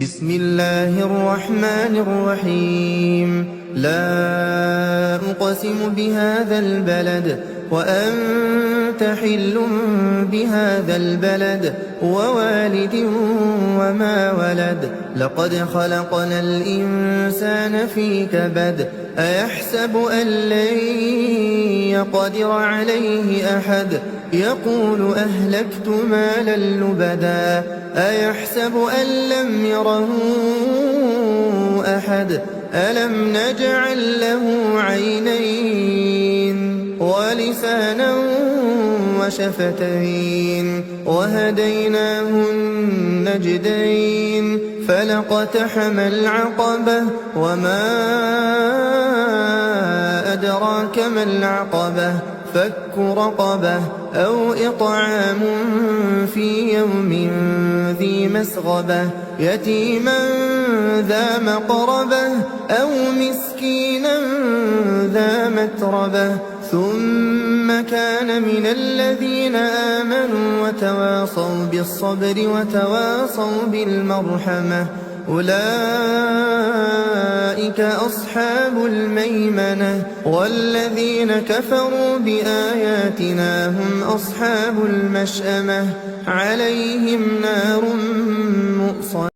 بسم الله الرحمن الرحيم لا أقسم بهذا البلد وأنت حل بهذا البلد ووالد وما ولد لقد خلقنا الإنسان في كبد أيحسب أن لن يقدر عليه أحد يقول أهلكت مالا لبدا أيحسب أن لم يره أحد ألم نجعل له عينين ولسانا وشفتين وهديناه النجدين فلاقتحم العقبة وما أدراك ما العقبة فك رقبة أو إطعام في يوم ذي مسغبة يتيما ذا مقربة أو مسكينا ذا متربة ثم كان من الذين آمنوا وتواصوا بالصبر وتواصوا بالمرحمة أولئك أصحاب الميمنة والذين كفروا بآياتنا هم أصحاب المشأمة عليهم نار مؤصدة